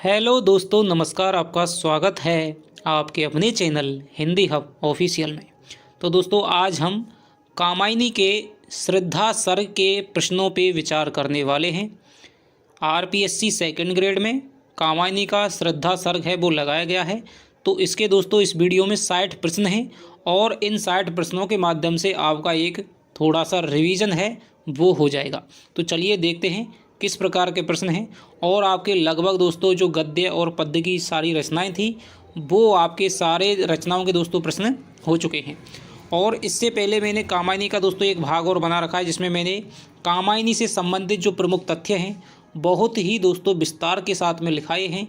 Hello दोस्तों, नमस्कार। आपका स्वागत है आपके अपने चैनल हिंदी हब ऑफिशियल में। तो दोस्तों, आज हम कामायनी के श्रद्धा सर्ग के प्रश्नों पे विचार करने वाले हैं। आरपीएससी सेकंड ग्रेड में कामायनी का श्रद्धा सर्ग है वो लगाया गया है। तो इसके दोस्तों इस वीडियो में 60 प्रश्न हैं और इन 60 प्रश्नों के माध्यम से आपका एक थोड़ा सा रिवीजन है वो हो जाएगा। तो चलिए देखते हैं किस प्रकार के प्रश्न हैं। और आपके लगभग दोस्तों जो गद्य और पद्य की सारी रचनाएं थी वो आपके सारे रचनाओं के दोस्तों प्रश्न हो चुके हैं। और इससे पहले मैंने कामायनी का दोस्तों एक भाग और बना रखा है जिसमें मैंने कामायनी से संबंधित जो प्रमुख तथ्य हैं बहुत ही दोस्तों विस्तार के साथ में लिखाए हैं,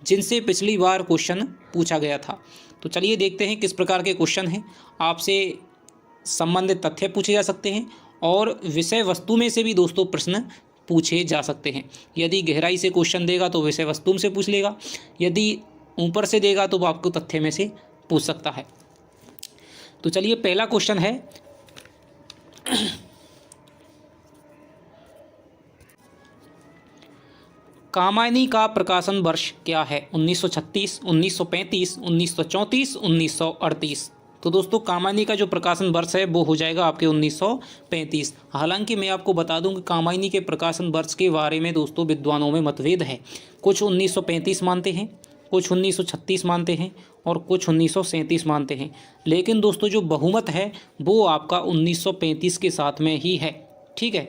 जिनसे पिछली बार क्वेश्चन पूछा गया था। तो चलिए देखते हैं किस प्रकार के क्वेश्चन हैं। आपसे संबंधित तथ्य पूछे जा सकते हैं और विषय वस्तु में से भी दोस्तों प्रश्न पूछे जा सकते हैं। यदि गहराई से क्वेश्चन देगा तो विषय वस्तु से पूछ लेगा, यदि ऊपर से देगा तो वो आपको तथ्य में से पूछ सकता है। तो चलिए पहला क्वेश्चन है, कामायनी का प्रकाशन वर्ष क्या है? 1936, 1935, 1934, 1938। तो दोस्तों कामायनी का जो प्रकाशन वर्ष है वो हो जाएगा आपके 1935। हालांकि मैं आपको बता दूं कि कामायनी के प्रकाशन वर्ष के बारे में दोस्तों विद्वानों में मतभेद है। कुछ 1935 मानते हैं, कुछ 1936 मानते हैं और कुछ 1937 मानते हैं। लेकिन दोस्तों जो बहुमत है वो आपका 1935 के साथ में ही है। ठीक है,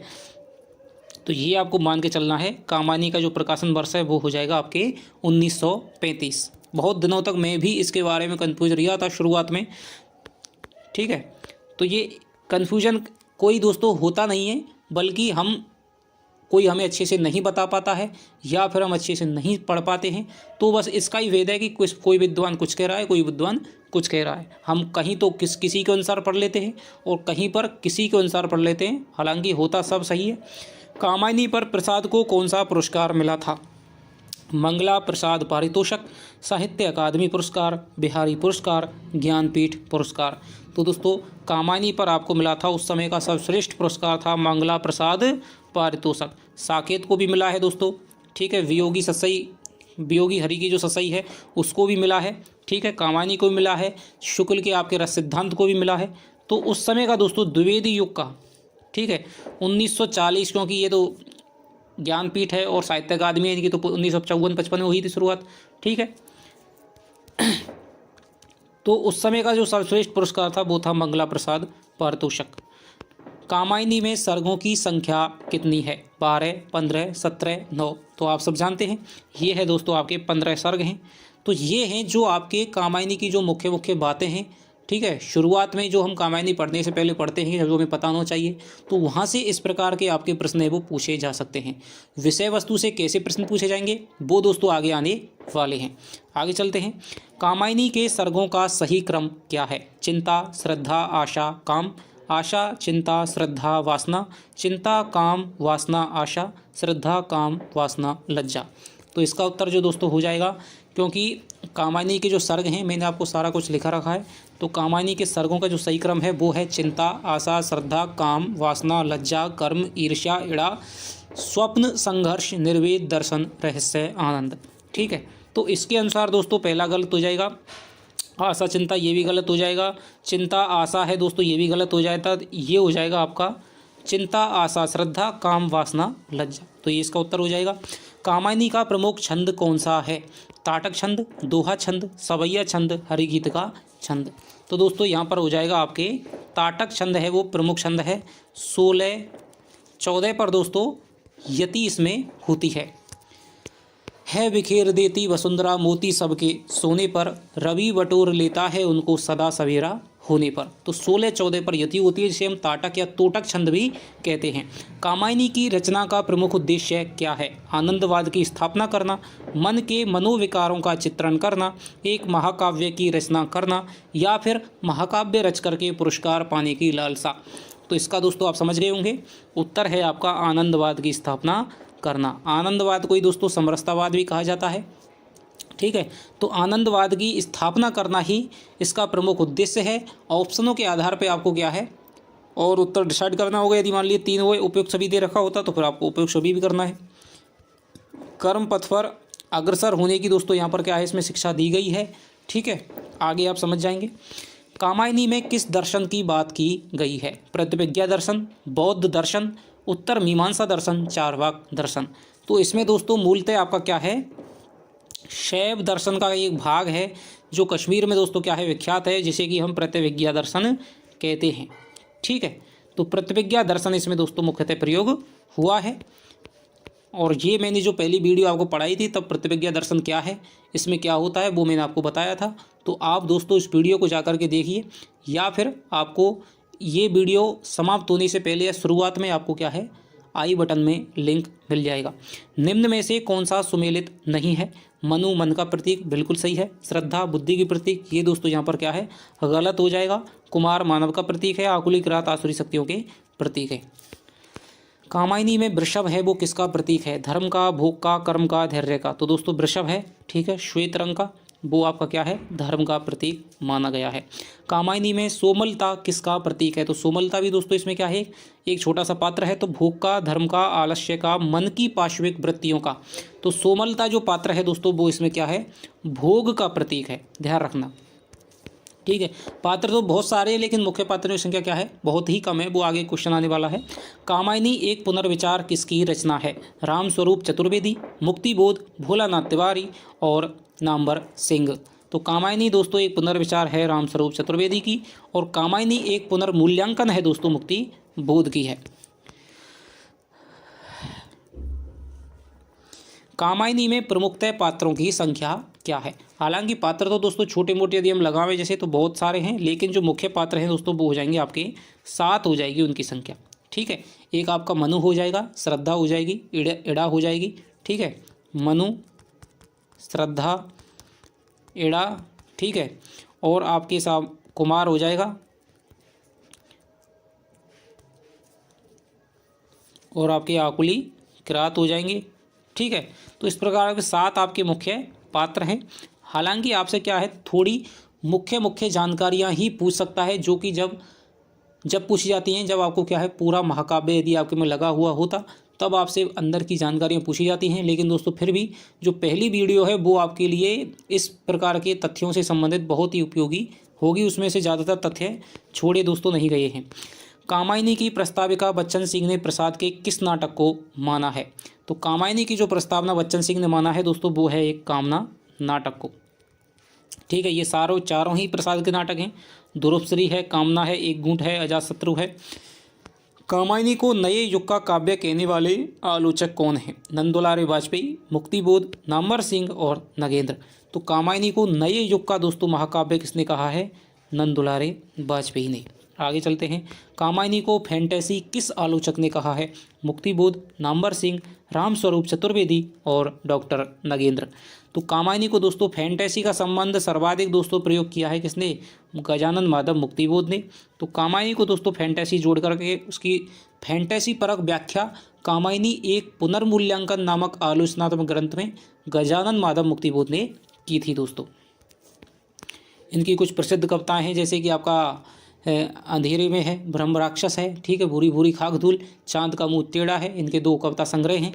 तो ये आपको मान के चलना है। कामायनी का जो प्रकाशन वर्ष है वो हो जाएगा आपके 1935। बहुत दिनों तक मैं भी इसके बारे में कंफ्यूज रहा था शुरुआत में। ठीक है, तो ये कन्फ्यूजन कोई दोस्तों होता नहीं है, बल्कि कोई हमें अच्छे से नहीं बता पाता है या फिर हम अच्छे से नहीं पढ़ पाते हैं। तो बस इसका ही भेद है कि कोई विद्वान कुछ कह रहा है, कोई विद्वान कुछ कह रहा है। हम कहीं तो किसी के अनुसार पढ़ लेते हैं और कहीं पर किसी के अनुसार पढ़ लेते हैं, हालांकि होता सब सही है। कामायनी पर प्रसाद को कौन सा पुरस्कार मिला था? मंगला प्रसाद पारितोषक, साहित्य अकादमी पुरस्कार, बिहारी पुरस्कार, ज्ञानपीठ पुरस्कार। तो दोस्तों कामायनी पर आपको मिला था उस समय का सर्वश्रेष्ठ पुरस्कार था मंगला प्रसाद पारितोषक। साकेत को भी मिला है दोस्तों। ठीक है, वियोगी हरि की जो ससई है उसको भी मिला है। ठीक है, कामायनी को भी मिला है, शुक्ल के आपके रस सिद्धांत को भी मिला है। तो उस समय का दोस्तों द्विवेदी युग का, ठीक है, 1940, क्योंकि ये तो ज्ञानपीठ है और साहित्य अकादमी है, तो 1954-55 में हुई थी शुरुआत। ठीक है, तो उस समय का जो सर्वश्रेष्ठ पुरस्कार था वो था मंगला प्रसाद पारितोषक। कामायनी में सर्गों की संख्या कितनी है? 12, 15, 17, 9। तो आप सब जानते हैं ये है दोस्तों आपके 15 सर्ग हैं। तो ये हैं जो आपके कामायनी की जो मुख्य मुख्य बातें हैं। ठीक है, शुरुआत में जो हम कामायनी पढ़ने से पहले पढ़ते हैं जो हमें पता होना चाहिए, तो वहाँ से इस प्रकार के आपके प्रश्न है वो पूछे जा सकते हैं। विषय वस्तु से कैसे प्रश्न पूछे जाएंगे वो दोस्तों आगे आने वाले हैं। आगे चलते हैं। कामायनी के सर्गों का सही क्रम क्या है? चिंता, श्रद्धा, आशा, काम। आशा, चिंता, श्रद्धा, वासना। चिंता, काम, वासना, आशा। श्रद्धा, काम, वासना, लज्जा। तो इसका उत्तर जो दोस्तों हो जाएगा, क्योंकि कामायनी के जो सर्ग हैं मैंने आपको सारा कुछ लिखा रखा है। तो कामायनी के सर्गों का जो सही क्रम है वो है चिंता, आशा, श्रद्धा, काम, वासना, लज्जा, कर्म, ईर्ष्या, इड़ा, स्वप्न, संघर्ष, निर्वेद, दर्शन, रहस्य, आनंद। ठीक है, तो इसके अनुसार दोस्तों पहला गलत हो जाएगा। आशा चिंता ये भी गलत हो जाएगा। चिंता आशा है दोस्तों ये भी गलत हो जाएगा। ये हो जाएगा आपका चिंता, आशा, श्रद्धा, काम, वासना, लज्जा। तो ये इसका उत्तर हो जाएगा। कामायनी का प्रमुख छंद कौन सा है? ताटक छंद, दोहा छंद, सवैया छंद, हरिगीत का छंद। तो दोस्तों यहाँ पर हो जाएगा आपके ताटक छंद है वो प्रमुख छंद है। 16, 14 पर दोस्तों यति इसमें होती है बिखेर देती वसुंधरा मोती सबके सोने पर, रवि बटोर लेता है उनको सदा सवेरा होने पर। तो 16, 14 पर यति होती है, जिसे हम ताटक या तोटक छंद भी कहते हैं। कामायनी की रचना का प्रमुख उद्देश्य क्या है? आनंदवाद की स्थापना करना, मन के मनोविकारों का चित्रण करना, एक महाकाव्य की रचना करना, या फिर महाकाव्य रच करके पुरस्कार पाने की लालसा। तो इसका दोस्तों आप समझ गए होंगे, उत्तर है आपका आनंदवाद की स्थापना करना। आनंदवाद को ही दोस्तों समरसतावाद भी कहा जाता है। ठीक है, तो आनंदवाद की स्थापना करना ही इसका प्रमुख उद्देश्य है। ऑप्शनों के आधार पे आपको क्या है और उत्तर डिसाइड करना होगा। यदि मान लीजिए 3 हुए, उपयुक्त सभी दे रखा होता तो फिर आपको उपयुक्त सभी भी करना है। कर्म पथ पर अग्रसर होने की दोस्तों यहाँ पर क्या है, इसमें शिक्षा दी गई है। ठीक है, आगे आप समझ जाएंगे। कामायनी में किस दर्शन की बात की गई है? प्रतिविज्ञा दर्शन, बौद्ध दर्शन, उत्तर मीमांसा दर्शन, चार्वाक दर्शन। तो इसमें दोस्तों मूलतः आपका क्या है, शैव दर्शन का एक भाग है जो कश्मीर में दोस्तों क्या है, विख्यात है, जिसे कि हम प्रतिविज्ञा दर्शन कहते हैं। ठीक है, तो प्रतिविज्ञा दर्शन इसमें दोस्तों मुख्यतः प्रयोग हुआ है। और ये मैंने जो पहली वीडियो आपको पढ़ाई थी तब प्रतिविज्ञा दर्शन क्या है, इसमें क्या होता है, वो मैंने आपको बताया था। तो आप दोस्तों इस वीडियो को जाकर के देखिए, या फिर आपको ये वीडियो समाप्त होने से पहले या शुरुआत में आपको क्या है, आई बटन में लिंक मिल जाएगा। निम्न में से कौन सा सुमेलित नहीं है? मनु मन का प्रतीक, बिल्कुल सही है। श्रद्धा बुद्धि की प्रतीक, ये दोस्तों यहाँ पर क्या है, गलत हो जाएगा। कुमार मानव का प्रतीक है। आकुली किरात आसुरी शक्तियों के प्रतीक है। कामायनी में वृषभ है, वो किसका प्रतीक है? धर्म का, भोग का, कर्म का, धैर्य का। तो दोस्तों वृषभ है, ठीक है, श्वेत रंग का, वो आपका क्या है, धर्म का प्रतीक माना गया है। कामायनी में सोमलता किसका प्रतीक है? तो सोमलता भी दोस्तों इसमें क्या है, एक छोटा सा पात्र है। तो भोग का, धर्म का, आलस्य का, मन की पाश्विक वृत्तियों का। तो सोमलता जो पात्र है दोस्तों, वो इसमें क्या है, भोग का प्रतीक है, ध्यान रखना। ठीक है, पात्र तो बहुत सारे हैं, लेकिन मुख्य पात्रों की संख्या क्या है, बहुत ही कम है। वो आगे क्वेश्चन आने वाला है। कामायनी एक पुनर्विचार किसकी रचना है? रामस्वरूप चतुर्वेदी, मुक्तिबोध, भोलानाथ तिवारी और नामवर सिंह। तो कामायनी दोस्तों एक पुनर्विचार है रामस्वरूप चतुर्वेदी की, और कामायनी एक पुनर्मूल्यांकन है दोस्तों मुक्तिबोध की है। कामायनी में प्रमुखतः पात्रों की संख्या क्या है? हालांकि पात्र तो दोस्तों छोटे मोटे यदि हम लगावें जैसे तो बहुत सारे हैं, लेकिन जो मुख्य पात्र हैं दोस्तों वो हो जाएंगे आपके 7 हो जाएगी उनकी संख्या। ठीक है, एक आपका मनु हो जाएगा, श्रद्धा हो जाएगी, इड़ा हो जाएगी। ठीक है, मनु, श्रद्धा, इड़ा, ठीक है, और आपके साथ कुमार हो जाएगा, और आपके आकुली किरात हो जाएंगे। ठीक है, तो इस प्रकार के 7 आपके मुख्य पात्र हैं। हालांकि आपसे क्या है, थोड़ी मुख्य जानकारियां ही पूछ सकता है, जो कि जब पूछी जाती हैं, जब आपको क्या है, पूरा महाकाव्य यदि आपके में लगा हुआ होता तब आपसे अंदर की जानकारियां पूछी जाती हैं। लेकिन दोस्तों फिर भी जो पहली वीडियो है वो आपके लिए इस प्रकार के तथ्यों से संबंधित बहुत ही उपयोगी होगी। उसमें से ज़्यादातर तथ्य छोड़े दोस्तों नहीं गए हैं। कामायनी की प्रस्ताविका बच्चन सिंह ने प्रसाद के किस नाटक को माना है? तो कामायनी की जो प्रस्तावना बच्चन सिंह ने माना है दोस्तों, वो है एक कामना नाटक को। ठीक है, ये चारों ही प्रसाद के नाटक हैं। ध्रुवश्री है, कामना है, एक गूंठ है, अजातशत्रु है। कामायनी को नए युग का काव्य कहने वाले आलोचक कौन हैं? नंदुलारे वाजपेयी, मुक्तिबोध, नामवर सिंह और नगेंद्र। तो कामायनी को नए युग का दोस्तों महाकाव्य किसने कहा है? नंदुलारे वाजपेयी ने। आगे चलते हैं। कामायनी को फैंटेसी किस आलोचक ने कहा है? मुक्तिबोध, नामवर सिंह, रामस्वरूप चतुर्वेदी और डॉक्टर नगेंद्र। तो कामायनी को दोस्तों फैंटेसी का संबंध सर्वाधिक दोस्तों प्रयोग किया है किसने? गजानन माधव मुक्तिबोध ने। तो कामायनी को दोस्तों फैंटेसी जोड़ करके उसकी फैंटेसी परक व्याख्या कामायनी एक पुनर्मूल्यांकन नामक आलोचनात्मक ग्रंथ में गजानन माधव मुक्तिबोध ने की थी दोस्तों। इनकी कुछ प्रसिद्ध कविताएं हैं, जैसे कि आपका अंधेरे में है, ब्रह्म राक्षस है, ठीक है, भूरी भूरी खाक धूल, चांद का मुंह टेढ़ा है। इनके 2 कविता संग्रह हैं।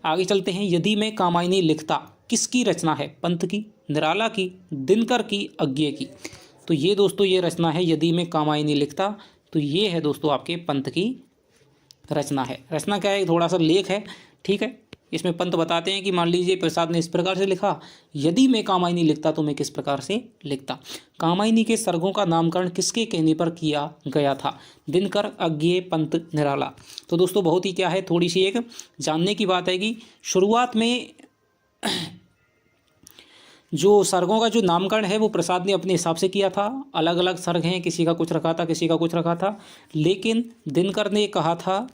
आगे चलते हैं। यदि मैं कामायनी लिखता किसकी रचना है? पंत की, निराला की, दिनकर की, अज्ञे की। तो ये दोस्तों ये रचना है, यदि मैं कामायनी लिखता, तो ये है दोस्तों आपके पंत की रचना है। रचना क्या है? थोड़ा सा लेख है। ठीक है, इसमें पंत बताते हैं कि मान लीजिए प्रसाद ने इस प्रकार से लिखा, यदि मैं कामायनी लिखता तो मैं किस प्रकार से लिखता। कामायनी के सर्गों का नामकरण किसके कहने पर किया गया था? दिनकर, अज्ञे, पंत, निराला। तो दोस्तों बहुत ही क्या है, थोड़ी सी एक जानने की बात है कि शुरुआत में जो सर्गों का जो नामकरण है वो प्रसाद ने अपने हिसाब से किया था। अलग अलग सर्ग हैं, किसी का कुछ रखा था, किसी का कुछ रखा था। लेकिन दिनकर ने कहा था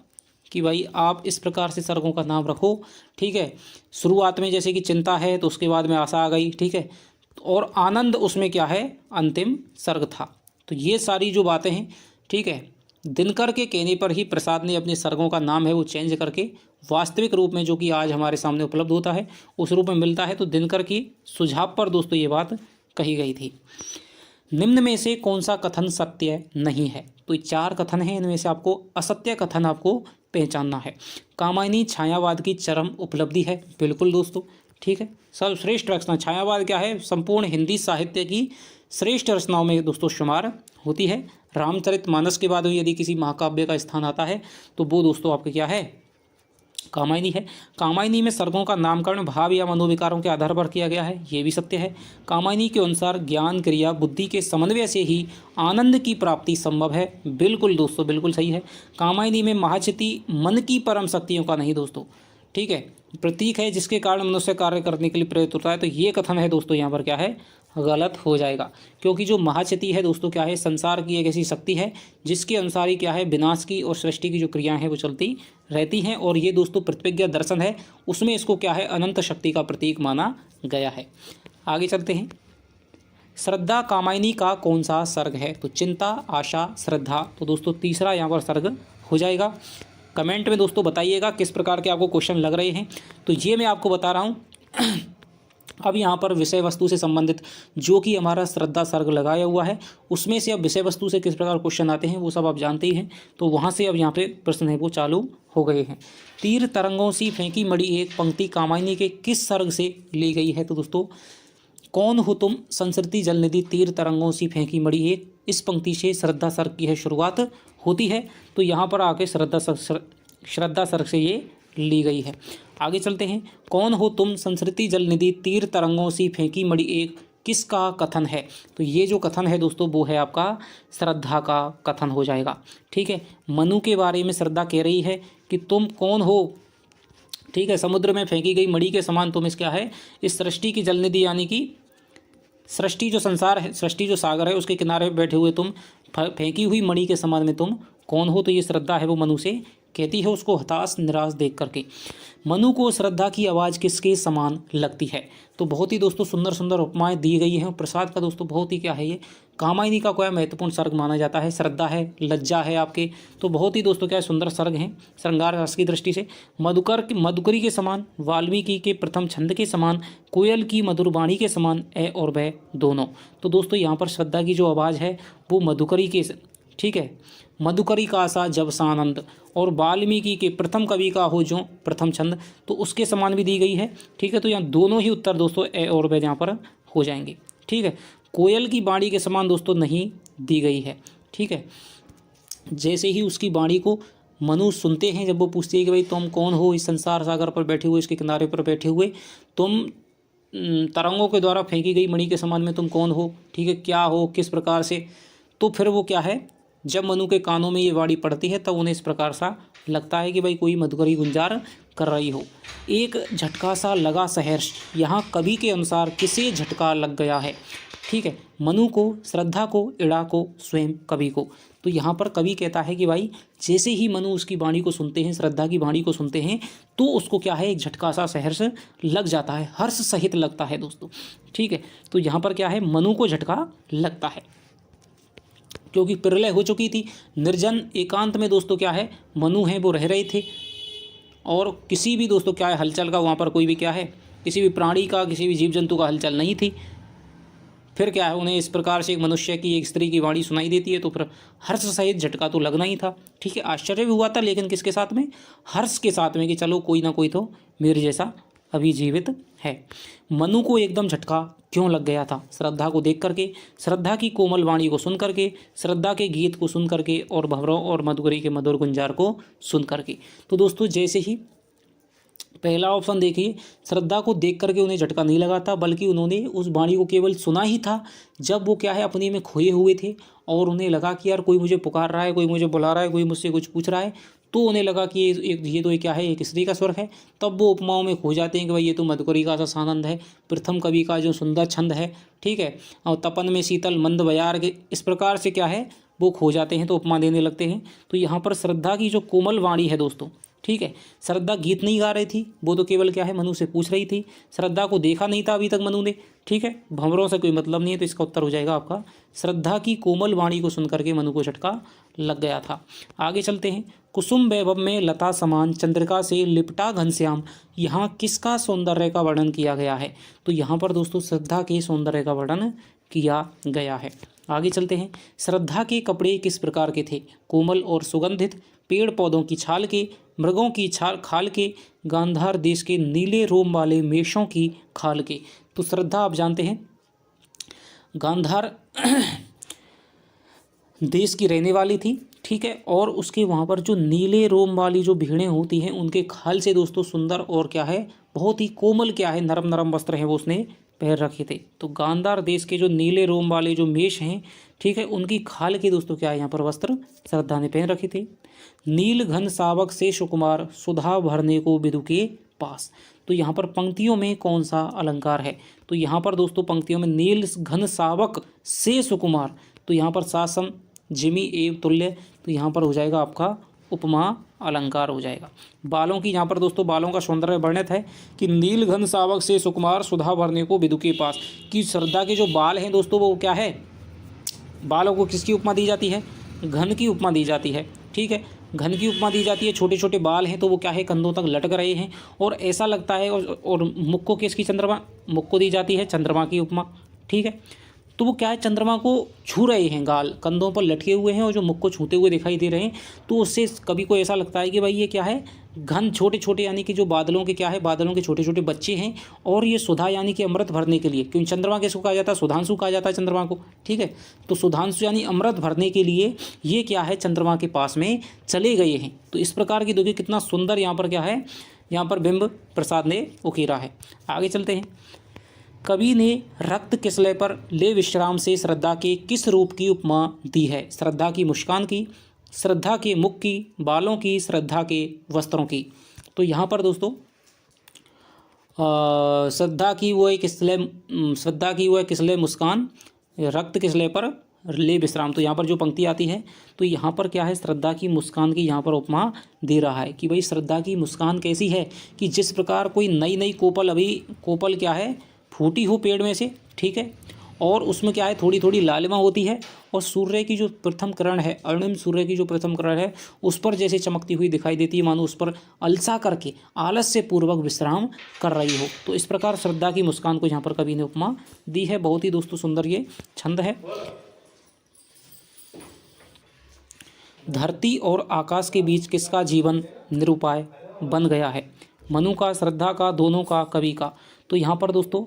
कि भाई आप इस प्रकार से सर्गों का नाम रखो। ठीक है, शुरुआत में जैसे कि चिंता है, तो उसके बाद में आशा आ गई। ठीक है, और आनंद उसमें क्या है, अंतिम सर्ग था। तो ये सारी जो बातें हैं, ठीक है, दिनकर के कहने पर ही प्रसाद ने अपने सर्गों का नाम है वो चेंज करके वास्तविक रूप में जो कि आज हमारे सामने उपलब्ध होता है उस रूप में मिलता है। तो दिनकर की सुझाव पर दोस्तों ये बात कही गई थी। निम्न में से कौन सा कथन सत्य नहीं है? तो 4 कथन हैं, इनमें से आपको असत्य कथन आपको पहचानना है। कामायनी छायावाद की चरम उपलब्धि है, बिल्कुल दोस्तों। ठीक है। सर्वश्रेष्ठ रचना छायावाद क्या है, संपूर्ण हिंदी साहित्य की श्रेष्ठ रचनाओं में दोस्तों शुमार होती है। रामचरितमानस के बाद यदि किसी महाकाव्य का स्थान आता है तो वो दोस्तों आपके क्या है, कामायनी है। कामायनी में सर्गों का नामकरण भाव या मनोविकारों के आधार पर किया गया है, ये भी सत्य है। कामायनी के अनुसार ज्ञान क्रिया बुद्धि के समन्वय से ही आनंद की प्राप्ति संभव है, बिल्कुल दोस्तों बिल्कुल सही है। कामायनी में महाचिति मन की परम शक्तियों का नहीं दोस्तों, ठीक है, प्रतीक है जिसके कारण मनुष्य कार्य करने के लिए प्रेरित होता है। तो ये कथन है दोस्तों यहाँ पर क्या है, गलत हो जाएगा, क्योंकि जो महाचिति है दोस्तों क्या है, संसार की एक ऐसी शक्ति है जिसके अनुसार ही क्या है, विनाश की और सृष्टि की जो क्रियाएं हैं वो चलती रहती हैं। और ये दोस्तों प्रतिज्ञा दर्शन है, उसमें इसको क्या है, अनंत शक्ति का प्रतीक माना गया है। आगे चलते हैं। श्रद्धा कामायनी का कौन सा सर्ग है, तो चिंता, आशा, श्रद्धा। तो दोस्तों तीसरा यहाँ पर सर्ग हो जाएगा। कमेंट में दोस्तों बताइएगा किस प्रकार के आपको क्वेश्चन लग रहे हैं। तो ये मैं आपको बता रहा हूँ। अब यहाँ पर विषय वस्तु से संबंधित जो कि हमारा श्रद्धा सर्ग लगाया हुआ है, उसमें से अब विषय वस्तु से किस प्रकार क्वेश्चन आते हैं वो सब आप जानते ही हैं। तो वहाँ से अब यहाँ पे प्रश्न है वो चालू हो गए हैं। तीर तरंगों सी फेंकी मड़ी एक पंक्ति कामायनी के किस सर्ग से ली गई है, तो दोस्तों कौन हो तुम संसृति जलनिधि तीर तरंगों सी फेंकी मड़ी एक, इस पंक्ति से श्रद्धा सर्ग की है शुरुआत होती है। तो यहाँ पर आके श्रद्धा सर्ग से ये ली गई है। आगे चलते हैं। कौन हो तुम संसृति जलनिधि तीर तरंगों सी फेंकी मड़ी एक, किसका कथन है, तो ये जो कथन है दोस्तों वो है आपका श्रद्धा का कथन हो जाएगा, ठीक है। मनु के बारे में श्रद्धा कह रही है कि तुम कौन हो, ठीक है, समुद्र में फेंकी गई मणि के समान तुम इस क्या है, इस सृष्टि की जलनिधि यानी कि सृष्टि जो संसार है, सृष्टि जो सागर है उसके किनारे पे बैठे हुए तुम फेंकी हुई मणि के समान में तुम कौन हो। तो ये श्रद्धा है वो मनु से कहती है, उसको हताश निराश देख करके। मनु को श्रद्धा की आवाज़ किसके समान लगती है, तो बहुत ही दोस्तों सुंदर सुंदर उपमाएं दी गई हैं। प्रसाद का दोस्तों बहुत ही क्या है, ये कामायनी का कोई महत्वपूर्ण सर्ग माना जाता है। श्रद्धा है, लज्जा है आपके, तो बहुत ही दोस्तों क्या है सुंदर सर्ग हैं श्रृंगार रस की दृष्टि से। मधुकरी के समान, वाल्मीकि के प्रथम छंद के समान, कोयल की मधुर वाणी के समान, ए और ब दोनों। तो दोस्तों यहाँ पर श्रद्धा की जो आवाज़ है वो मधुकरी के, ठीक है, मधुकरी का सा जब सानंद, और वाल्मीकि के प्रथम कवि का हो जो प्रथम छंद, तो उसके समान भी दी गई है, ठीक है। तो यहाँ दोनों ही उत्तर दोस्तों ए और ब यहाँ पर हो जाएंगे, ठीक है। कोयल की वाणी के समान दोस्तों नहीं दी गई है, ठीक है। जैसे ही उसकी वाणी को मनु सुनते हैं, जब वो पूछती है कि भाई तुम कौन हो, इस संसार सागर पर बैठे हुए, इसके किनारे पर बैठे हुए, तुम तरंगों के द्वारा फेंकी गई मणि के समान में तुम कौन हो, ठीक है, क्या हो, किस प्रकार से, तो फिर वो क्या है, जब मनु के कानों में ये वाणी पड़ती है तब उन्हें इस प्रकार सा लगता है कि भाई कोई मधुकरी गुंजार कर रही हो। एक झटका सा लगा सहर्ष, यहाँ कवि के अनुसार किसे झटका लग गया है, ठीक है, मनु को, श्रद्धा को, इड़ा को, स्वयं कवि को। तो यहाँ पर कवि कहता है कि भाई जैसे ही मनु उसकी वाणी को सुनते हैं, श्रद्धा की वाणी को सुनते हैं, तो उसको क्या है, एक झटका सा सहर्ष लग जाता है, हर्ष सहित लगता है दोस्तों, ठीक है। तो यहाँ पर क्या है, मनु को झटका लगता है क्योंकि प्रलय हो चुकी थी, निर्जन एकांत में दोस्तों क्या है, मनु हैं वो रह रहे थे, और किसी भी दोस्तों क्या है हलचल का वहाँ पर कोई भी क्या है, किसी भी प्राणी का, किसी भी जीव जंतु का हलचल नहीं थी। फिर क्या है, उन्हें इस प्रकार से एक मनुष्य की, एक स्त्री की वाणी सुनाई देती है, तो फिर हर्ष सहित झटका तो लगना ही था, ठीक है। आश्चर्य भी हुआ था, लेकिन किसके साथ में, हर्ष के साथ में, कि चलो कोई ना कोई तो मेरे जैसा अभी जीवित है। मनु को एकदम झटका क्यों लग गया था, श्रद्धा को देख करके, श्रद्धा की कोमल वाणी को सुन करके, श्रद्धा के गीत को सुन करके, और भंवरों और मधुकरी के मधुर गुंजार को सुन करके। तो दोस्तों जैसे ही पहला ऑप्शन देखिए, श्रद्धा को देख करके उन्हें झटका नहीं लगा था, बल्कि उन्होंने उस वाणी को केवल सुना ही था जब वो क्या है अपने में खोए हुए थे, और उन्हें लगा कि यार कोई मुझे पुकार रहा है, कोई मुझे बुला रहा है, कोई मुझसे कुछ पूछ रहा है, तो उन्हें लगा कि ये तो क्या है, एक स्त्री का स्वर है। तब वो उपमाओं में खो जाते हैं कि भाई ये तो मधुकरी का सा सानंद है, प्रथम कवि का जो सुंदर छंद है, ठीक है, और तपन में शीतल मंद बयार के, इस प्रकार से क्या है वो खो जाते हैं, तो उपमा देने लगते हैं। तो यहाँ पर श्रद्धा की जो कोमल वाणी है दोस्तों, ठीक है, श्रद्धा गीत नहीं गा रही थी, वो तो केवल क्या है मनु से पूछ रही थी, श्रद्धा को देखा नहीं था अभी तक मनु ने, ठीक है, भंवरों से कोई मतलब नहीं है, तो इसका उत्तर हो जाएगा आपका श्रद्धा की कोमल वाणी को सुन करके मनु को झटका लग गया था। आगे चलते हैं। कुसुम वैभव में लता समान चंद्रिका से लिपटा घनश्याम, यहाँ किसका सौंदर्य का वर्णन किया गया है, तो यहाँ पर दोस्तों श्रद्धा के सौंदर्य का वर्णन किया गया है। आगे चलते हैं। श्रद्धा के कपड़े किस प्रकार के थे, कोमल और सुगंधित, पेड़ पौधों की छाल के, मृगों की खाल के, गांधार देश के नीले रोम वाले मेषों की खाल के। तो श्रद्धा आप जानते हैं गांधार देश की रहने वाली थी, ठीक है, और उसके वहाँ पर जो नीले रोम वाली जो भेड़ें होती हैं उनके खाल से दोस्तों सुंदर और क्या है, बहुत ही कोमल क्या है, नरम नरम वस्त्र हैं वो उसने पहन रखे थे। तो गांधार देश के जो नीले रोम वाले जो मेष हैं, ठीक है, उनकी खाल के दोस्तों क्या है यहाँ पर वस्त्र श्रद्धा ने पहन रखे थे। नील घन सावक से सुकुमार, सुधा भरने को विदु के पास। तो यहाँ पर पंक्तियों में कौन सा अलंकार है? तो यहाँ पर दोस्तों पंक्तियों में नील घन सावक से सुकुमार, तो यहाँ पर सासम जिमी एव तुल्य, तो यहाँ पर हो जाएगा आपका उपमा अलंकार हो जाएगा। बालों की यहाँ पर दोस्तों बालों का सौंदर्य वर्णित है कि नील घन सावक से सुकुमार, सुधा भरने को विदु के पास। कि श्रद्धा के जो बाल हैं दोस्तों वो क्या है, बालों को किसकी उपमा दी जाती है? घन की उपमा दी जाती है, ठीक है, घन की उपमा दी जाती है। छोटे छोटे बाल हैं तो वो क्या है, कंधों तक लटक रहे हैं और ऐसा लगता है। और मुख को किसकी, चंद्रमा, मुख को दी जाती है चंद्रमा की उपमा, ठीक है। तो वो क्या है, चंद्रमा को छू रहे हैं, गाल कंधों पर लटके हुए हैं और जो मुख को छूते हुए दिखाई दे रहे हैं। तो उससे कभी को ऐसा लगता है कि भाई ये क्या है, घन छोटे छोटे यानी कि जो बादलों के क्या है, बादलों के छोटे छोटे बच्चे हैं। और ये सुधा यानी कि अमृत भरने के लिए, क्योंकि चंद्रमा किसको कहा जाता है, सुधांशु कहा जाता है चंद्रमा को, ठीक है। तो सुधांशु यानी अमृत भरने के लिए ये क्या है, चंद्रमा के पास में चले गए हैं। तो इस प्रकार की देखिए कितना सुंदर यहाँ पर क्या है, यहाँ पर बिंब प्रसाद ने उकेरा है। आगे चलते हैं। कवि ने रक्त किसले पर ले विश्राम से श्रद्धा के किस रूप की उपमा दी है? श्रद्धा की मुस्कान की, श्रद्धा के मुख की, बालों की, श्रद्धा के वस्त्रों की। तो यहाँ पर दोस्तों श्रद्धा की वो है किसले मुस्कान, रक्त किसले पर ले विश्राम। तो यहाँ पर जो पंक्ति आती है तो यहाँ पर क्या है, श्रद्धा की मुस्कान की यहाँ पर उपमा दे रहा है कि भाई श्रद्धा की मुस्कान कैसी है कि जिस प्रकार कोई नई नई कोपल क्या है, फूटी हो पेड़ में से, ठीक है, और उसमें क्या है, थोड़ी थोड़ी लालिमा होती है और सूर्य की जो प्रथम किरण है, अरुणिम सूर्य की जो प्रथम किरण है उस पर जैसे चमकती हुई दिखाई देती है, मानो उस पर अलसा करके आलस्य पूर्वक विश्राम कर रही हो। तो इस प्रकार श्रद्धा की मुस्कान को यहाँ पर कवि ने उपमा दी है। बहुत ही दोस्तों सुंदर ये छंद है। धरती और आकाश के बीच किसका जीवन निरुपाय बन गया है? मनु का, श्रद्धा का, दोनों का, कवि का। तो यहाँ पर दोस्तों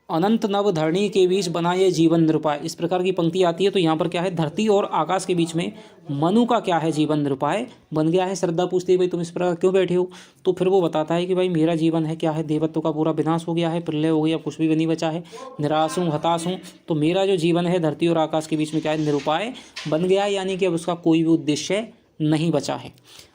अनंत नव धरणी के बीच बना ये जीवन निरुपाय, इस प्रकार की पंक्ति आती है। तो यहाँ पर क्या है, धरती और आकाश के बीच में मनु का क्या है, जीवन निरुपाय बन गया है। श्रद्धा पूछती है भाई तुम इस प्रकार क्यों बैठे हो? तो फिर वो बताता है कि भाई मेरा जीवन है क्या है, देवत्व का पूरा विनाश हो गया है, प्रलय हो गया, कुछ भी नहीं बचा है, निराश हूँ, हताश हूँ। तो मेरा जो जीवन है धरती और आकाश के बीच में क्या है, निरुपाय बन गया है, यानी कि अब उसका कोई भी उद्देश्य नहीं बचा है।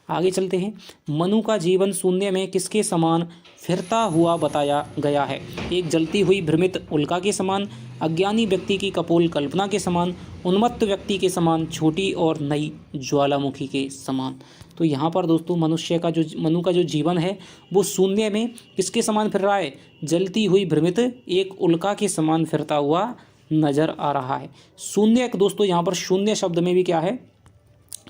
आगे चलते हैं। मनु का जीवन शून्य में किसके समान फिरता हुआ बताया गया है? एक जलती हुई भ्रमित उल्का के समान, अज्ञानी व्यक्ति की कपोल कल्पना के समान, उन्मत्त व्यक्ति के समान, छोटी और नई ज्वालामुखी के समान। तो यहाँ पर दोस्तों मनु का जो जीवन है वो शून्य में किसके समान फिर रहा है? जलती हुई भ्रमित एक उल्का के समान फिरता हुआ नजर आ रहा है। शून्य दोस्तों यहाँ पर शून्य शब्द में भी क्या है,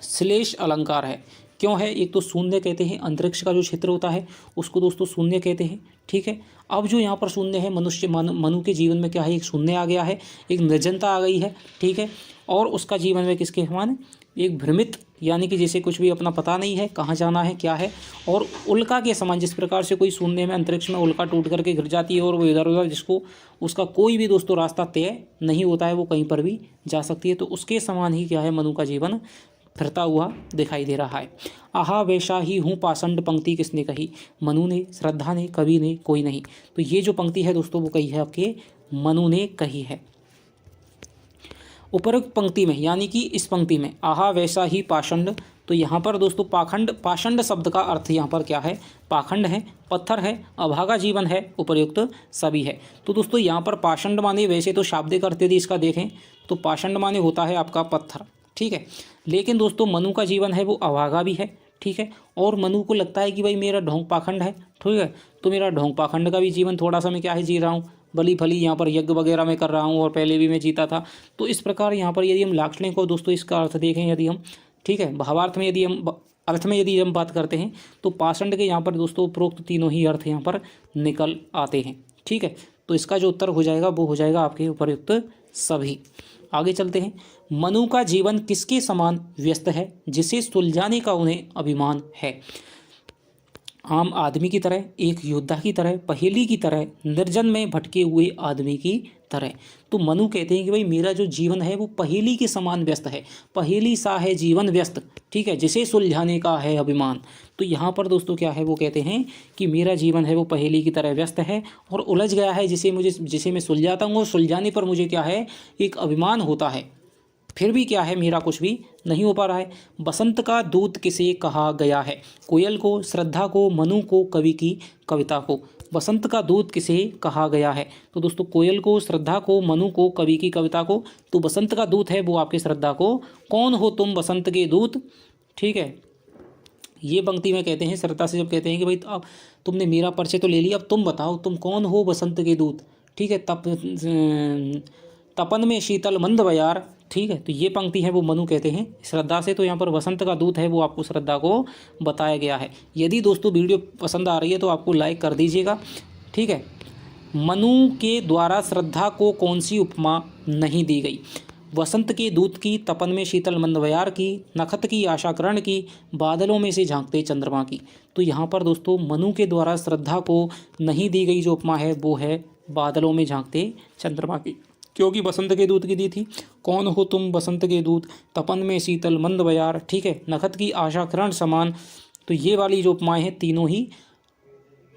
श्लेष अलंकार है। क्यों है? एक तो शून्य कहते हैं, अंतरिक्ष का जो क्षेत्र होता है उसको दोस्तों शून्य कहते हैं, ठीक है। अब जो यहाँ पर शून्य है, मनु के जीवन में क्या है, एक शून्य आ गया है, एक निर्जनता आ गई है, ठीक है। और उसका जीवन में किसके समान, एक भ्रमित, यानी कि जैसे कुछ भी अपना पता नहीं है, कहाँ जाना है, क्या है, और उल्का के समान, जिस प्रकार से कोई शून्य में अंतरिक्ष में उल्का टूट करके गिर जाती है और वो इधर उधर, जिसको उसका कोई भी दोस्तों रास्ता तय नहीं होता है, वो कहीं पर भी जा सकती है। तो उसके समान ही क्या है, मनु का जीवन फिरता हुआ दिखाई दे रहा है। आहा वैसा ही हूँ पाषंड पंक्ति किसने कही? मनु ने, श्रद्धा ने, कवि ने, कोई नहीं। तो ये जो पंक्ति है दोस्तों वो कही है आपके मनु ने कही है। उपरोक्त पंक्ति में यानी कि इस पंक्ति में आहा वैसा ही पाषंड, तो यहाँ पर दोस्तों पाषंड शब्द का अर्थ यहाँ पर क्या है, पाखंड है, पत्थर है, अभागा जीवन है, उपर्युक्त सभी है। तो दोस्तों यहाँ पर पाषंड माने, वैसे तो शाब्दिक अर्थ यदि इसका देखें तो पाषंड माने होता है आपका पत्थर, ठीक है। लेकिन दोस्तों मनु का जीवन है वो अभागा भी है, ठीक है। और मनु को लगता है कि भाई मेरा ढोंग पाखंड है, ठीक है, तो मेरा ढोंग पाखंड का भी जीवन थोड़ा सा मैं क्या है जी रहा हूँ, बली फली यहाँ पर यज्ञ वगैरह में कर रहा हूँ और पहले भी मैं जीता था। तो इस प्रकार यहाँ पर यदि हम लाक्षणिक को दोस्तों इसका अर्थ देखें यदि हम, ठीक है, भावार्थ में यदि हम अर्थ में यदि हम बात करते हैं तो पाषंड के यहाँ पर दोस्तों उपरोक्त तीनों ही अर्थ यहाँ पर निकल आते हैं, ठीक है। तो इसका जो उत्तर हो जाएगा वो हो जाएगा आपके उपयुक्त सभी। आगे चलते हैं। मनु का जीवन किसके समान व्यस्त है जिसे सुलझाने का उन्हें अभिमान है? आम आदमी की तरह, एक योद्धा की तरह, पहेली की तरह, निर्जन में भटके हुए आदमी की तरह। तो मनु कहते हैं कि भाई मेरा जो जीवन है वो पहेली के समान व्यस्त है, पहेली सा है जीवन व्यस्त, ठीक है, जिसे सुलझाने का है अभिमान। तो यहाँ पर दोस्तों क्या है, वो कहते हैं कि मेरा जीवन है वो पहेली की तरह व्यस्त है और उलझ गया है, जिसे मैं सुलझाता हूँ और सुलझाने पर मुझे क्या है, एक अभिमान होता है, फिर भी क्या है, मेरा कुछ भी नहीं हो पा रहा है। बसंत का दूत किसे कहा गया है? कोयल को, श्रद्धा को, मनु को, कवि की कविता को। बसंत का दूत किसे कहा गया है? तो दोस्तों कोयल को, श्रद्धा को, मनु को, कवि की कविता को। तो बसंत का दूत है वो आपके श्रद्धा को। कौन हो तुम बसंत के दूत, ठीक है, ये पंक्ति में कहते हैं श्रद्धा से, जब कहते हैं कि भाई अब तुमने मेरा परिचय तो ले लिया, अब तुम बताओ तुम कौन हो बसंत के दूत, ठीक है, तपन में शीतल मंद बयार, ठीक है। तो ये पंक्ति है वो मनु कहते हैं श्रद्धा से। तो यहाँ पर बसंत का दूत है वो आपको श्रद्धा को बताया गया है। यदि दोस्तों वीडियो पसंद आ रही है तो आपको लाइक कर दीजिएगा, ठीक है। मनु के द्वारा श्रद्धा को कौन सी उपमा नहीं दी गई? वसंत के दूत की, तपन में शीतल मंद बयार की, नखत की, आशाकरण की, बादलों में से झांकते चंद्रमा की। तो यहाँ पर दोस्तों मनु के द्वारा श्रद्धा को नहीं दी गई जो उपमा है वो है बादलों में झांकते चंद्रमा की, क्योंकि बसंत के दूत की दी थी। कौन हो तुम बसंत के दूत, तपन में शीतल मंद बयार, ठीक है, नखत की आशा किरण समान। तो ये वाली जो उपमाएं हैं तीनों ही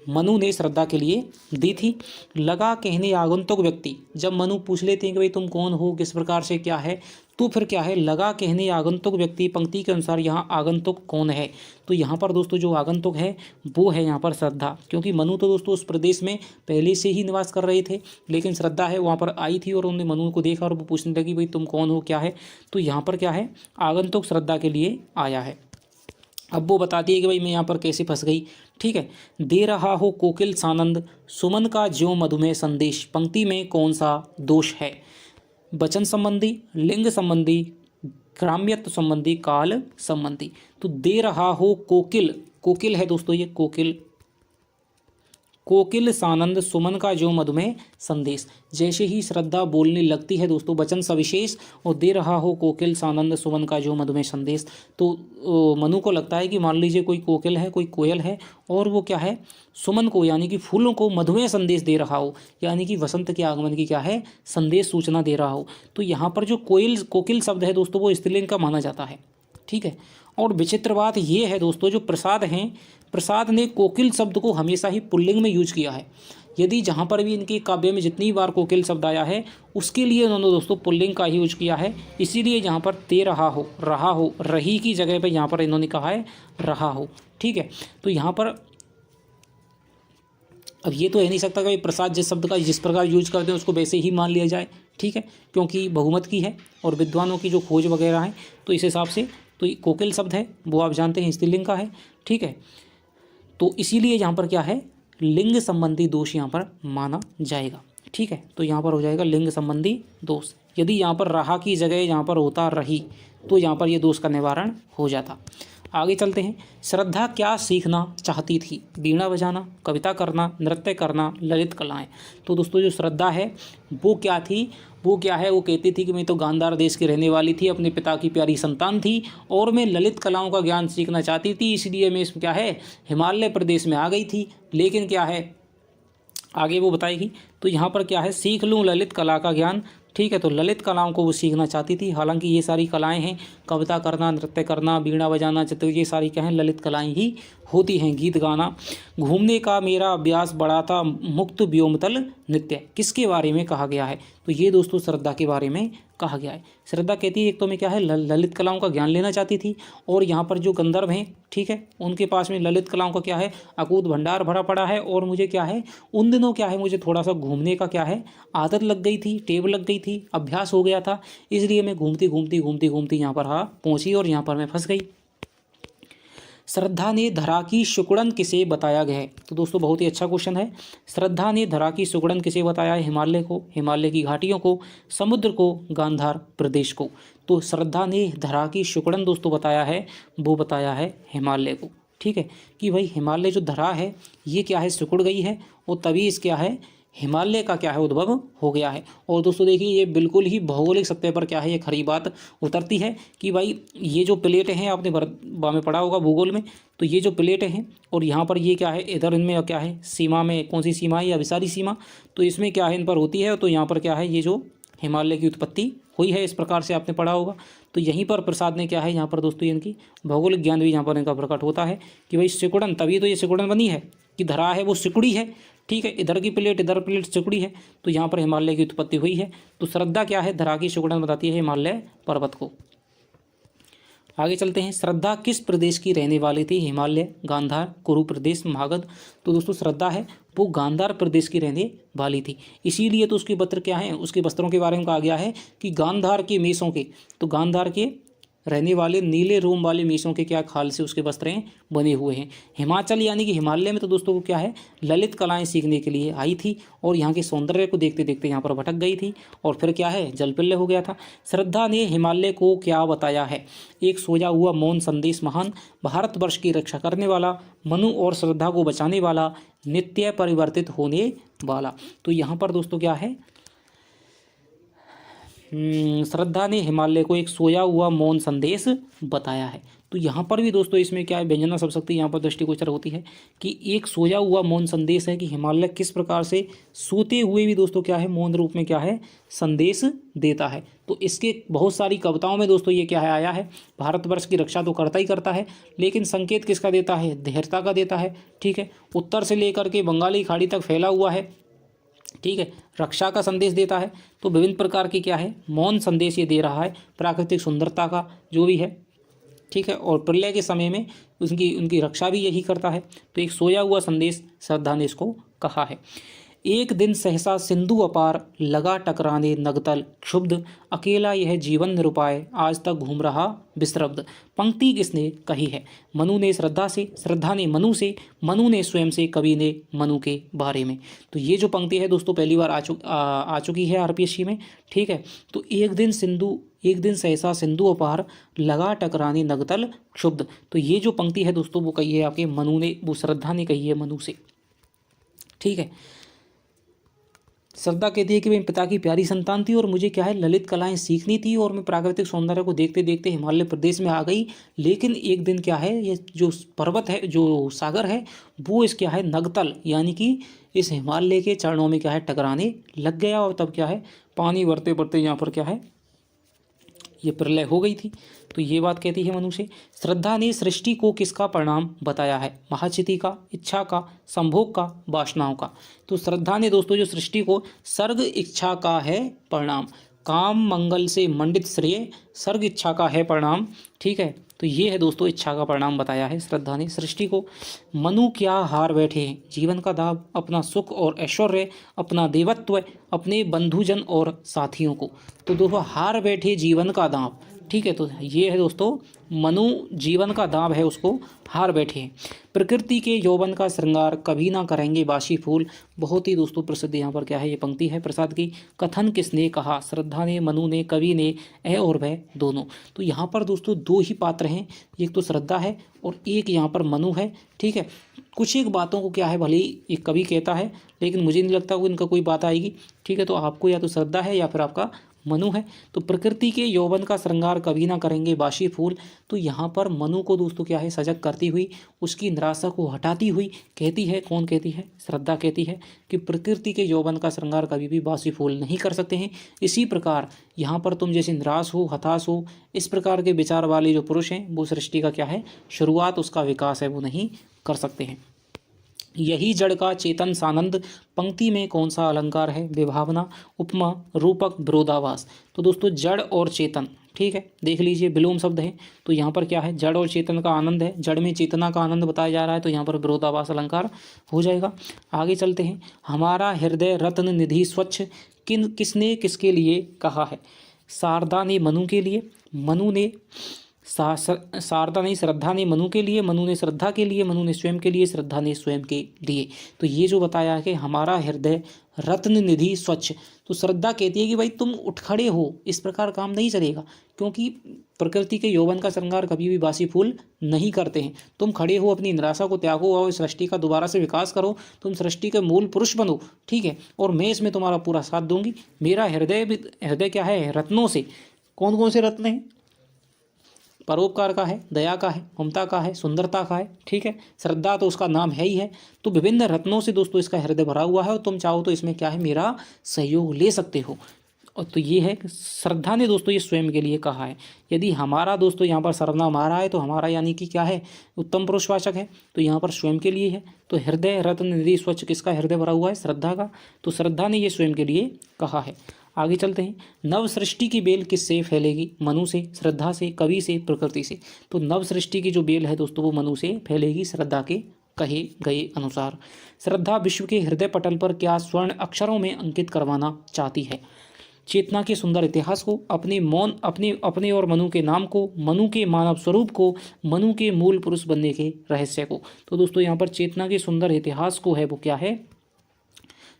मनु ने श्रद्धा के लिए दी थी। लगा कहने आगंतुक व्यक्ति, जब मनु पूछ लेते हैं कि भाई तुम कौन हो, किस प्रकार से क्या है, तो फिर क्या है, लगा कहने आगंतुक व्यक्ति, पंक्ति के अनुसार यहाँ आगंतुक कौन है? तो यहाँ पर दोस्तों जो आगंतुक है वो है यहाँ पर श्रद्धा, क्योंकि मनु तो दोस्तों उस प्रदेश में पहले से ही निवास कर रहे थे, लेकिन श्रद्धा है वहाँ पर आई थी और उन्होंने मनु को देखा और वो पूछने लगी भाई तुम कौन हो, क्या है। तो यहाँ पर क्या है, आगंतुक श्रद्धा के लिए आया है। अब वो बताती है कि भाई मैं यहाँ पर कैसे फंस गई, ठीक है। दे रहा हो कोकिल सानंद, सुमन का ज्यों मधुमेह संदेश, पंक्ति में कौन सा दोष है? वचन संबंधी, लिंग संबंधी, ग्राम्यत्व संबंधी, काल संबंधी। तो दे रहा हो कोकिल, कोकिल है दोस्तों ये कोकिल, कोकिल सानंद, सुमन का जो मधुमेह संदेश। जैसे ही श्रद्धा बोलने लगती है दोस्तों वचन सविशेष और दे रहा हो कोकिल सानंद, सुमन का जो मधुमेह संदेश, तो मनु को लगता है कि मान लीजिए कोई कोकिल है, कोई कोयल है और वो क्या है, सुमन को यानी कि फूलों को मधुमेह संदेश दे रहा हो, यानी कि वसंत के आगमन की क्या है, संदेश सूचना दे रहा हो। तो यहाँ पर जो कोकिल शब्द है दोस्तों वो स्त्रीलिंग का माना जाता है, ठीक है। और विचित्र बात ये है दोस्तों, जो प्रसाद हैं, प्रसाद ने कोकिल शब्द को हमेशा ही पुल्लिंग में यूज किया है। यदि जहाँ पर भी इनके काव्य में जितनी बार कोकिल शब्द आया है उसके लिए उन्होंने दोस्तों पुल्लिंग का ही यूज किया है। इसीलिए यहाँ पर दे रहा हो, रहा हो, रही की जगह पर यहाँ पर इन्होंने कहा है रहा हो, ठीक है। तो यहाँ पर अब ये तो है नहीं सकता कि प्रसाद जिस शब्द का जिस प्रकार यूज करते हैं उसको वैसे ही मान लिया जाए, ठीक है, क्योंकि बहुमत की है और विद्वानों की जो खोज वगैरह है, तो इस हिसाब से तो कोकिल शब्द है वो आप जानते हैं स्त्रीलिंग का है, ठीक है। तो इसीलिए यहाँ पर क्या है, लिंग संबंधी दोष यहाँ पर माना जाएगा, ठीक है। तो यहाँ पर हो जाएगा लिंग संबंधी दोष। यदि यहाँ पर रहा की जगह यहाँ पर होता रही तो यहाँ पर ये दोष का निवारण हो जाता। आगे चलते हैं। श्रद्धा क्या सीखना चाहती थी? वीणा बजाना, कविता करना, नृत्य करना, ललित कलाएं। तो दोस्तों जो श्रद्धा है वो क्या थी, वो क्या है, वो कहती थी कि मैं तो गांधार देश की रहने वाली थी, अपने पिता की प्यारी संतान थी और मैं ललित कलाओं का ज्ञान सीखना चाहती थी, इसलिए मैं इसमें क्या है हिमालय प्रदेश में आ गई थी। लेकिन क्या है आगे वो बताएगी। तो यहाँ पर क्या है, सीख लूँ ललित कला का ज्ञान, ठीक है। तो ललित कलाओं को वो सीखना चाहती थी। हालांकि ये सारी कलाएं हैं, कविता करना, नृत्य करना, वीणा बजाना, चित्र, ये सारी क्या हैं, ललित कलाएं ही होती हैं, गीत गाना। घूमने का मेरा अभ्यास बड़ा था, मुक्त व्योमतल नृत्य, किसके बारे में कहा गया है? तो ये दोस्तों श्रद्धा के बारे में कहा गया है। श्रद्धा कहती है एक तो मैं क्या है ललित कलाओं का ज्ञान लेना चाहती थी और यहाँ पर जो गंधर्व हैं, ठीक है, उनके पास में ललित कलाओं का क्या है अकूत भंडार भरा पड़ा है और मुझे क्या है उन दिनों क्या है मुझे थोड़ा सा घूमने का क्या है आदत लग गई थी, टेब लग गई थी, अभ्यास हो गया था, इसलिए मैं घूमती यहाँ पर पहुंची और यहाँ पर मैं फंस गई। श्रद्धा ने धरा की सुकुड़न किसे बताया गया है? तो दोस्तों बहुत ही अच्छा क्वेश्चन है। श्रद्धा ने धरा की सुकुड़न किसे बताया है? हिमालय को, हिमालय की घाटियों को, समुद्र को, गांधार प्रदेश को। तो श्रद्धा ने धरा की सुकुड़न दोस्तों बताया है, वो बताया है हिमालय को, ठीक है, कि भाई हिमालय जो धरा है ये क्या है सिकुड़ गई है और तभी इस क्या है हिमालय का क्या है उद्भव हो गया है। और दोस्तों देखिए ये बिल्कुल ही भौगोलिक सत्य पर क्या है ये खरी बात उतरती है कि भाई ये जो प्लेटें हैं आपने में पढ़ा होगा भूगोल में, तो ये जो प्लेटें हैं और यहाँ पर ये क्या है इधर इनमें क्या है सीमा में कौन सी सीमा है, या अभिसारी सीमा, तो इसमें क्या है इन पर होती है, तो यहाँ पर क्या है ये जो हिमालय की उत्पत्ति हुई है, इस प्रकार से आपने पढ़ा होगा। तो यहीं पर प्रसाद ने क्या है यहाँ पर दोस्तों इनकी भौगोलिक ज्ञान भी यहाँ पर इनका प्रकट होता है कि भाई सिकुड़न, तभी तो ये सिकुड़न बनी है कि धरा है वो सिकुड़ी है, ठीक है, इधर की प्लेट इधर प्लेट सिकुड़ी है, तो यहाँ पर हिमालय की उत्पत्ति हुई है। तो श्रद्धा क्या है, धरा की सिकुड़न बताती है हिमालय पर्वत को। आगे चलते हैं, श्रद्धा किस प्रदेश की रहने वाली थी, हिमालय, गांधार, कुरु प्रदेश, महागध। तो दोस्तों श्रद्धा है वो गांधार प्रदेश की रहने वाली थी, इसीलिए तो उसके वस्त्र क्या हैं, उसके वस्त्रों के बारे में कहा गया है कि गांधार के मेषों के, तो गांधार के रहने वाले नीले रोम वाले मेषों के क्या खाल से उसके वस्त्र बने हुए हैं। हिमाचल यानी कि हिमालय में तो दोस्तों को क्या है ललित कलाएं सीखने के लिए आई थी और यहाँ के सौंदर्य को देखते देखते यहाँ पर भटक गई थी और फिर क्या है जलपिल्य हो गया था। श्रद्धा ने हिमालय को क्या बताया है, एक सोया हुआ मौन संदेश, महान, भारतवर्ष की रक्षा करने वाला, मनु और श्रद्धा को बचाने वाला, नित्य परिवर्तित होने वाला। तो यहाँ पर दोस्तों क्या है श्रद्धा ने हिमालय को एक सोया हुआ मौन संदेश बताया है। तो यहाँ पर भी दोस्तों इसमें क्या है व्यंजना शब्द शक्ति यहाँ पर दृष्टिगोचर होती है कि एक सोया हुआ मौन संदेश है कि हिमालय किस प्रकार से सोते हुए भी दोस्तों क्या है मौन रूप में क्या है संदेश देता है। तो इसके बहुत सारी कविताओं में दोस्तों ये क्या है आया है, भारतवर्ष की रक्षा तो करता ही करता है, लेकिन संकेत किसका देता है, धैर्यता का देता है, ठीक है, उत्तर से लेकर के बंगाली खाड़ी तक फैला हुआ है, ठीक है, रक्षा का संदेश देता है। तो विभिन्न प्रकार की क्या है मौन संदेश ये दे रहा है, प्राकृतिक सुंदरता का जो भी है, ठीक है, और प्रलय के समय में उनकी रक्षा भी यही करता है। तो एक सोया हुआ संदेश श्रद्धा ने इसको कहा है। एक दिन सहसा सिंधु अपार, लगा टकराने नगतल क्षुब्ध, अकेला यह जीवन निरुपाय, आज तक घूम रहा विस्रब्ध। पंक्ति किसने कही है, मनु ने श्रद्धा से, श्रद्धा ने मनु से, मनु ने स्वयं से, कवि ने मनु के बारे में। तो ये जो पंक्ति है दोस्तों पहली बार आ चुकी है आरपीएससी में, ठीक है। तो एक दिन सहसा सिंधु अपार, लगा टकराने नगतल क्षुब्ध। तो ये जो पंक्ति है दोस्तों वो कही है आपके मनु ने, वो श्रद्धा ने कही है मनु से, ठीक है। श्रद्धा कहती है कि मैं पिता की प्यारी संतान थी और मुझे क्या है ललित कलाएं सीखनी थी और मैं प्राकृतिक सौंदर्य को देखते देखते हिमालय प्रदेश में आ गई, लेकिन एक दिन क्या है ये जो पर्वत है जो सागर है वो इस क्या है नगतल यानी कि इस हिमालय के चरणों में क्या है टकराने लग गया और तब क्या है पानी बढ़ते बढ़ते यहाँ पर क्या है ये प्रलय हो गई थी। तो ये बात कहती है मनु से। श्रद्धा ने सृष्टि को किसका परिणाम बताया है, महाचिति का, इच्छा का, संभोग का, वासनाओं का। तो श्रद्धा ने दोस्तों जो सृष्टि को सर्ग इच्छा का है परिणाम, काम मंगल से मंडित श्रेय सर्ग इच्छा का है परिणाम, ठीक है। तो ये है दोस्तों इच्छा का परिणाम बताया है श्रद्धा ने सृष्टि को। मनु क्या हार बैठे हैं, जीवन का दाव, अपना सुख और ऐश्वर्य, अपना देवत्व, अपने बंधुजन और साथियों को। तो दोस्तों हार बैठे जीवन का दाव, ठीक है। तो ये है दोस्तों मनु जीवन का दाव है उसको हार बैठे हैं। प्रकृति के यौवन का श्रृंगार कभी ना करेंगे बासी फूल। बहुत ही दोस्तों प्रसिद्ध यहाँ पर क्या है ये पंक्ति है प्रसाद की। कथन किसने कहा, श्रद्धा ने, मनु ने, कवि ने, ए और वह दोनों। तो यहाँ पर दोस्तों दो ही पात्र हैं, एक तो श्रद्धा है और एक यहाँ पर मनु है, ठीक है। कुछ एक बातों को क्या है भले ही एक कवि कहता है लेकिन मुझे नहीं लगता वो इनका कोई बात आएगी, ठीक है। तो आपको या तो श्रद्धा है या फिर आपका मनु है। तो प्रकृति के यौवन का श्रृंगार कभी ना करेंगे बासी फूल। तो यहाँ पर मनु को दोस्तों क्या है सजग करती हुई, उसकी निराशा को हटाती हुई कहती है, कौन कहती है, श्रद्धा कहती है कि प्रकृति के यौवन का श्रृंगार कभी भी बासी फूल नहीं कर सकते हैं। इसी प्रकार यहाँ पर तुम जैसे निराश हो, हताश हो, इस प्रकार के विचार वाले जो पुरुष हैं वो सृष्टि का क्या है शुरुआत, उसका विकास है वो नहीं कर सकते हैं। यही जड़ का चेतन सानंद। पंक्ति में कौन सा अलंकार है, विभावना, उपमा, रूपक, विरोधाभास। तो दोस्तों जड़ और चेतन, ठीक है, देख लीजिए विलोम शब्द है। तो यहाँ पर क्या है जड़ और चेतन का आनंद है, जड़ में चेतना का आनंद बताया जा रहा है, तो यहाँ पर विरोधाभास अलंकार हो जाएगा। आगे चलते हैं। हमारा हृदय रत्न निधि स्वच्छ, किसने किसके लिए कहा है, शारदा ने मनु के लिए, मनु ने शारदा नहीं, श्रद्धा ने मनु के लिए, मनु ने श्रद्धा के लिए, मनु ने स्वयं के लिए, श्रद्धा ने स्वयं के लिए। तो ये जो बताया है कि हमारा हृदय रत्न निधि स्वच्छ, तो श्रद्धा कहती है कि भाई तुम उठ खड़े हो, इस प्रकार काम नहीं चलेगा, क्योंकि प्रकृति के यौवन का श्रृंगार कभी भी बासी फूल नहीं करते हैं। तुम खड़े हो, अपनी निराशा को त्यागो और सृष्टि का दोबारा से विकास करो, तुम सृष्टि के मूल पुरुष बनो, ठीक है, और मैं इसमें तुम्हारा पूरा साथ दूंगी। मेरा हृदय क्या है, रत्नों से। कौन कौन से रत्न हैं? परोपकार का है, दया का है, ममता का है, सुंदरता का है, ठीक है, श्रद्धा तो उसका नाम है ही है। तो विभिन्न रत्नों से दोस्तों इसका हृदय भरा हुआ है, और तुम चाहो तो इसमें क्या है, मेरा सहयोग ले सकते हो। और तो ये है, श्रद्धा ने दोस्तों ये स्वयं के लिए कहा है। यदि हमारा दोस्तों यहाँ पर सर्वनाम आ रहा है तो हमारा यानी कि क्या है, उत्तम पुरुषवाचक है, तो यहाँ पर स्वयं के लिए है। तो हृदय रत्न निधि स्वच्छ, किसका हृदय भरा हुआ है, श्रद्धा का। तो श्रद्धा ने ये स्वयं के लिए कहा है। आगे चलते हैं। नव सृष्टि की बेल किससे फैलेगी? मनु से, श्रद्धा से, कवि से, प्रकृति से। तो नव सृष्टि की जो बेल है दोस्तों वो मनु से फैलेगी, श्रद्धा के कहे गए अनुसार। श्रद्धा विश्व के हृदय पटल पर क्या स्वर्ण अक्षरों में अंकित करवाना चाहती है? चेतना के सुंदर इतिहास को, अपने और मनु के नाम को, मनु के मानव स्वरूप को, मनु के मूल पुरुष बनने के रहस्य को। तो दोस्तों यहाँ पर चेतना के सुंदर इतिहास को है वो क्या है,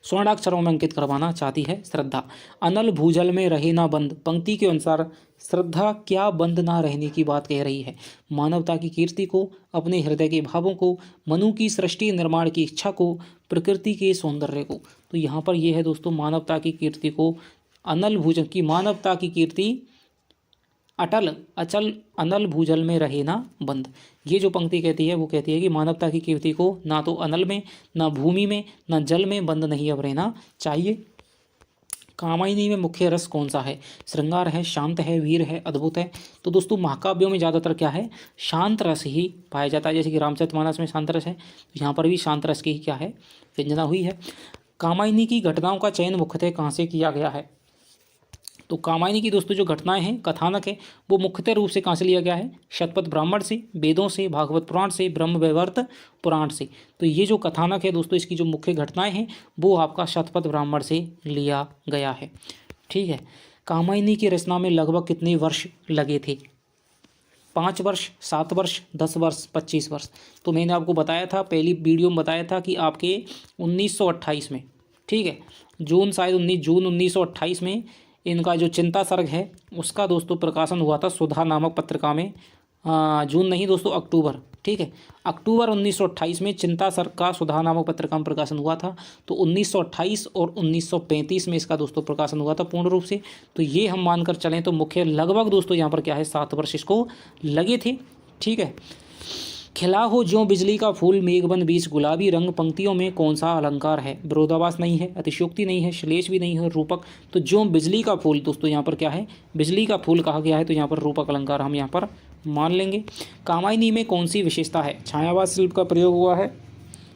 स्वर्णाक्षरों में अंकित करवाना चाहती है श्रद्धा। अनल भूजल में रहे ना बंद, पंक्ति के अनुसार श्रद्धा क्या बंद ना रहने की बात कह रही है? मानवता की कीर्ति को, अपने हृदय के भावों को, मनु की सृष्टि निर्माण की इच्छा को, प्रकृति के सौंदर्य को। तो यहाँ पर यह है दोस्तों, मानवता की कीर्ति को, अनल भूजल की मानवता की कीर्ति अटल अचल अनल भूजल में रहे ना बंद। ये जो पंक्ति कहती है वो कहती है कि मानवता की कीर्ति को ना तो अनल में, ना भूमि में, ना जल में बंद नहीं अब रहना चाहिए। कामायनी में मुख्य रस कौन सा है? श्रृंगार है, शांत है, वीर है, अद्भुत है। तो दोस्तों महाकाव्यों में ज़्यादातर क्या है, शांत रस ही पाया जाता है। जैसे कि रामचरितमानस में शांत रस है, तो यहाँ पर भी शांत रस की ही क्या है, व्यंजना हुई है। कामायनी की घटनाओं का चयन मुख्यतः कहाँ से किया गया है? तो कामायनी की दोस्तों जो घटनाएं हैं, कथानक है, वो मुख्यतः रूप से कहाँ से लिया गया है? शतपथ ब्राह्मण से, वेदों से, भागवत पुराण से, ब्रह्म वैवर्त पुराण से। तो ये जो कथानक है दोस्तों, इसकी जो मुख्य घटनाएं हैं वो आपका शतपथ ब्राह्मण से लिया गया है, ठीक है। कामायनी की रचना में लगभग कितने वर्ष लगे थे? 5 वर्ष, 7 वर्ष, 10 वर्ष, 25 वर्ष। तो मैंने आपको बताया था, पहली वीडियो में बताया था कि आपके 1928 में, ठीक है, जून 1928 में इनका जो चिंता सर्ग है उसका दोस्तों प्रकाशन हुआ था सुधा नामक पत्रिका में। जून नहीं दोस्तों, अक्टूबर, ठीक है, अक्टूबर 1928 में चिंता सर्ग का सुधा नामक पत्रिका में प्रकाशन हुआ था। तो 1928 और 1935 में इसका दोस्तों प्रकाशन हुआ था पूर्ण रूप से। तो ये हम मानकर चलें तो मुख्य लगभग दोस्तों यहाँ पर क्या है, 7 वर्ष इसको लगे थे, ठीक है। खिला हो ज्यों बिजली का फूल मेघबन बीच गुलाबी रंग, पंक्तियों में कौन सा अलंकार है? विरोधाभास नहीं है, अतिशयोक्ति नहीं है, श्लेष भी नहीं है, रूपक। तो ज्यों बिजली का फूल दोस्तों यहाँ पर क्या है, बिजली का फूल कहा गया है, तो यहाँ पर रूपक अलंकार हम यहाँ पर मान लेंगे। कामायनी में कौन सी विशेषता है? छायावाद शिल्प का प्रयोग हुआ है,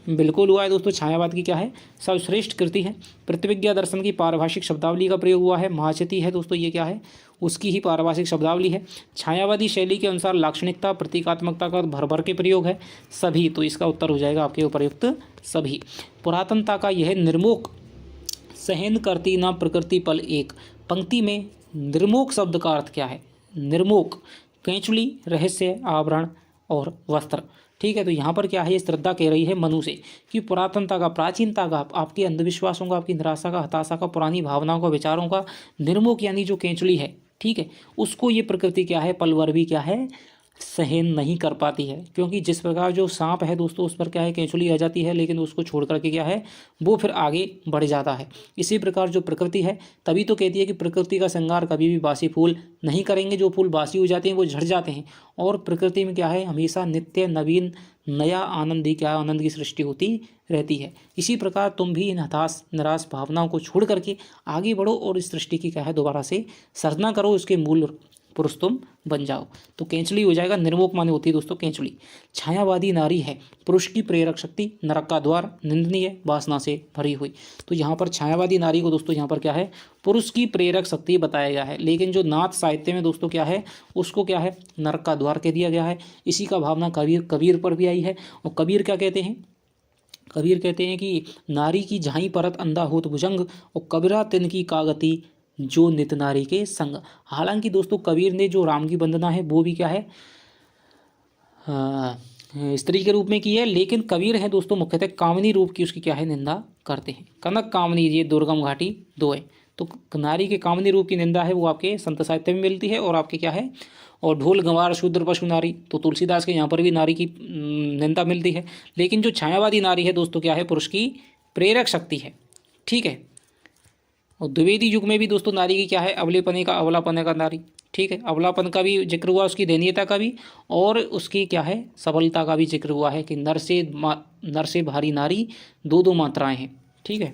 बिल्कुल हुआ है दोस्तों। छायावाद की क्या है, सर्वश्रेष्ठ कृति है। प्रतिविज्ञा दर्शन की पारिभाषिक शब्दावली का प्रयोग हुआ है, महाचति है दोस्तों, ये क्या है, उसकी ही पारिभाषिक शब्दावली है। छायावादी शैली के अनुसार लाक्षणिकता, प्रतीकात्मकता का भर भर के प्रयोग है, सभी। तो इसका उत्तर हो जाएगा आपके उपयुक्त सभी। पुरातनता का यह निर्मोक सहन करती ना प्रकृति पल एक, पंक्ति में निर्मोक शब्द का अर्थ क्या है? निर्मोक, कैंचुली, रहस्य, आवरण और वस्त्र, ठीक है। तो यहाँ पर क्या है, ये श्रद्धा कह रही है मनु से कि पुरातनता का, प्राचीनता का, आपके अंधविश्वासों का, आपकी निराशा का, हताशा का, पुरानी भावनाओं का, विचारों का निर्मोक यानी जो केंचुली है, ठीक है, उसको ये प्रकृति क्या है, पल भर भी क्या है, सहन नहीं कर पाती है। क्योंकि जिस प्रकार जो सांप है दोस्तों उस पर क्या है, केंचुली आ जाती है, लेकिन उसको छोड़ करके क्या है, वो फिर आगे बढ़ जाता है। इसी प्रकार जो प्रकृति है, तभी तो कहती है कि प्रकृति का श्रृंगार कभी भी बासी फूल नहीं करेंगे। जो फूल बासी हो जाते हैं वो झड़ जाते हैं, और प्रकृति में क्या है, हमेशा नित्य नवीन नया आनंद ही क्या, आनंद की सृष्टि होती रहती है। इसी प्रकार तुम भी इन हताश निराश भावनाओं को छोड़ करके आगे बढ़ो और इस सृष्टि की क्या है, दोबारा से सर्जना करो, इसके मूल पुरुष तुम बन जाओ। तो केंचुली हो जाएगा, निर्मोक माने होती है दोस्तों केंचुली। छायावादी नारी है, पुरुष की प्रेरक शक्ति, नरक का द्वार, निंदनीय, वासना से भरी हुई। तो यहाँ पर छायावादी नारी को दोस्तों यहाँ पर क्या है, पुरुष की प्रेरक शक्ति बताया गया है। लेकिन जो नाथ साहित्य में दोस्तों क्या है, उसको क्या है, नरक का द्वार कह दिया गया है। इसी का भावना कबीर पर भी आई है। और कबीर क्या कहते हैं, कबीर कहते हैं कि नारी की झाई परत अंधा होत भुजंग, और कबीरा तिन की कागति जो नित नारी के संग। हालांकि दोस्तों कबीर ने जो राम की वंदना है वो भी क्या है स्त्री के रूप में की है, लेकिन कबीर है दोस्तों मुख्यतः कामनी रूप की उसकी क्या है निंदा करते हैं। कनक कामनी ये दुर्गम घाटी दो है, तो नारी के कामनी रूप की निंदा है वो आपके संत साहित्य में मिलती है। और आपके क्या है और ढोल गंवार शूद्र पशु नारी, तो तुलसीदास के यहाँ पर भी नारी की निंदा मिलती है। लेकिन जो छायावादी नारी है दोस्तों क्या है पुरुष की प्रेरक शक्ति है, ठीक है। और द्विवेदी युग में भी दोस्तों नारी की क्या है अवलापने का नारी, ठीक है। अवलापन का भी जिक्र हुआ, उसकी दयनीयता का भी, और उसकी क्या है सबलता का भी जिक्र हुआ है कि नर से भारी नारी दो दो मात्राएं हैं, ठीक है।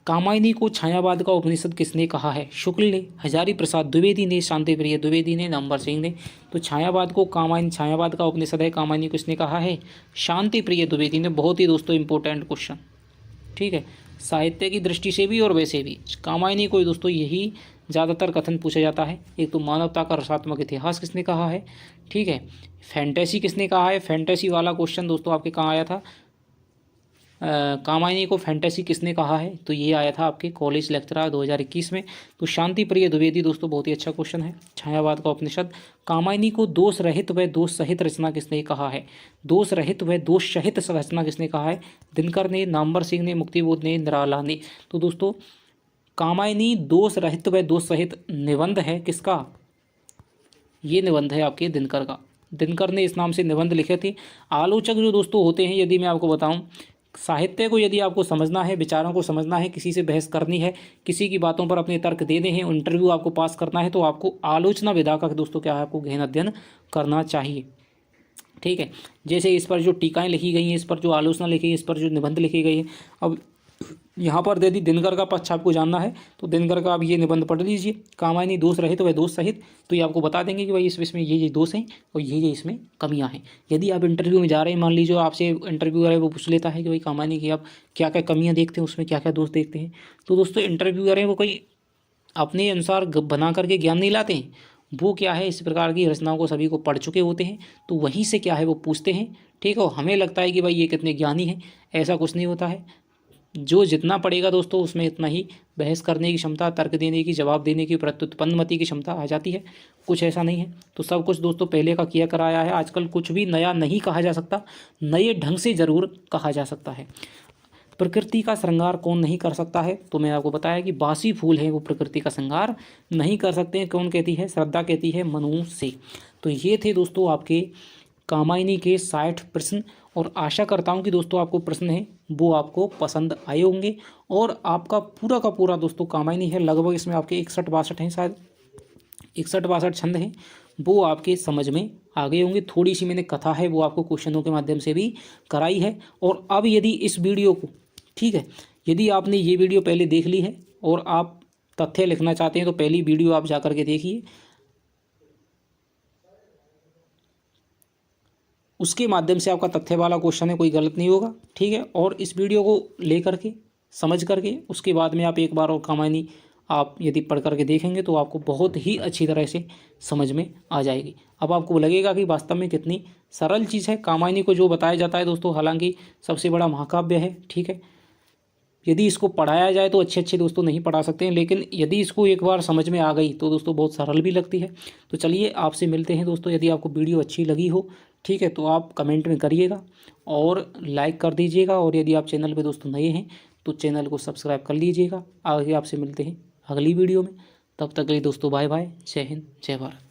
कामायनी को छायावाद का उपनिषद किसने कहा है? शुक्ल ने, हजारी प्रसाद द्विवेदी ने, शांति प्रिय द्विवेदी ने, नंबर सिंह ने। तो छायावाद को छायावाद का उपनिषद है कामायनी को किसने कहा है? शांति प्रिय द्विवेदी ने। बहुत ही दोस्तों इंपॉर्टेंट क्वेश्चन, ठीक है, साहित्य की दृष्टि से भी और वैसे भी। कामायनी को दोस्तों यही ज़्यादातर कथन पूछा जाता है। एक तो मानवता का रसात्मक इतिहास किसने कहा है, ठीक है। फैंटेसी किसने कहा है? फैंटेसी वाला क्वेश्चन दोस्तों आपके कहाँ आया था? कामायनी को फैंटेसी किसने कहा है? तो ये आया था आपके कॉलेज लेक्चरर 2021 में। तो शांति प्रिय द्विवेदी दोस्तों बहुत ही अच्छा क्वेश्चन है। छायावाद का उपनिषद। कामायनी को दोष रहित व दोष सहित रचना किसने कहा है? दोष रहित व दोष सहित रचना किसने कहा है? दिनकर ने, नामवर सिंह ने, मुक्तिबोध ने, निराला ने। तो दोस्तों कामायनी दोष रहित व दोष सहित निबंध है किसका? ये निबंध है आपके दिनकर का। दिनकर ने इस नाम से निबंध लिखे थे। आलोचक जो दोस्तों होते हैं, यदि मैं आपको बताऊं, साहित्य को यदि आपको समझना है, विचारों को समझना है, किसी से बहस करनी है, किसी की बातों पर अपने तर्क देने हैं, इंटरव्यू आपको पास करना है, तो आपको आलोचना विधा का दोस्तों क्या है आपको गहन अध्ययन करना चाहिए, ठीक है। जैसे इस पर जो टीकाएं लिखी गई हैं, इस पर जो आलोचना लिखी है, इस पर जो निबंध लिखी गई है। अब यहाँ पर यदि दिनकर का पक्ष आपको जानना है तो दिनकर का आप ये निबंध पढ़ लीजिए, कामायनी दोष रहित व दोष सहित। तो ये आपको बता देंगे कि भाई इसमें ये दोष हैं और ये इसमें कमियां हैं। यदि आप इंटरव्यू में जा रहे हैं, मान लीजिए आपसे इंटरव्यूअर है, वो पूछ लेता है कि भाई कामायनी की आप क्या क्या कमियाँ देखते हैं, उसमें क्या क्या दोष देखते हैं, तो दोस्तों इंटरव्यूअर है वो कोई अपने अनुसार बना करके ज्ञान नहीं लाते हैं, वो क्या है इस प्रकार की रचनाओं को सभी को पढ़ चुके होते हैं, तो वहीं से क्या है वो पूछते हैं, ठीक है। हमें लगता है कि भाई ये कितने ज्ञानी हैं, ऐसा कुछ नहीं होता है। जो जितना पढ़ेगा दोस्तों उसमें इतना ही बहस करने की क्षमता, तर्क देने की, जवाब देने की, प्रत्युत्पन्नमति की क्षमता आ जाती है। कुछ ऐसा नहीं है। तो सब कुछ दोस्तों पहले का किया कराया है। आजकल कुछ भी नया नहीं कहा जा सकता, नए ढंग से ज़रूर कहा जा सकता है। प्रकृति का श्रृंगार कौन नहीं कर सकता है? तो मैं आपको बताया कि बासी फूल हैं वो प्रकृति का श्रृंगार नहीं कर सकते हैं। कौन कहती है? श्रद्धा कहती है मनु से। तो ये थे दोस्तों आपके कामायनी के 60 प्रश्न, और आशा करता हूँ कि दोस्तों आपको प्रश्न है वो आपको पसंद आए होंगे। और आपका पूरा का पूरा दोस्तों कामायनी है, लगभग इसमें आपके 61-62 हैं, शायद 61-62 छंद हैं, वो आपके समझ में आ गए होंगे। थोड़ी सी मैंने कथा है वो आपको क्वेश्चनों के माध्यम से भी कराई है। और अब यदि इस वीडियो को, ठीक है, यदि आपने ये वीडियो पहले देख ली है और आप तथ्य लिखना चाहते हैं तो पहली वीडियो आप जा करके देखिए, उसके माध्यम से आपका तथ्य वाला क्वेश्चन है, कोई गलत नहीं होगा, ठीक है। और इस वीडियो को ले करके समझ करके उसके बाद में आप एक बार और कामायनी आप यदि पढ़ करके देखेंगे तो आपको बहुत ही अच्छी तरह से समझ में आ जाएगी। अब आपको लगेगा कि वास्तव में कितनी सरल चीज़ है कामायनी को जो बताया जाता है दोस्तों। हालांकि सबसे बड़ा महाकाव्य है, ठीक है। यदि इसको पढ़ाया जाए तो अच्छे दोस्तों नहीं पढ़ा सकते हैं, लेकिन यदि इसको एक बार समझ में आ गई तो दोस्तों बहुत सरल भी लगती है। तो चलिए आपसे मिलते हैं दोस्तों। यदि आपको वीडियो अच्छी लगी हो, ठीक है, तो आप कमेंट में करिएगा और लाइक कर दीजिएगा। और यदि आप चैनल पे दोस्तों नए हैं तो चैनल को सब्सक्राइब कर लीजिएगा। आगे आपसे मिलते हैं अगली वीडियो में। तब तक के लिए दोस्तों बाय बाय, जय हिंद, जय भारत।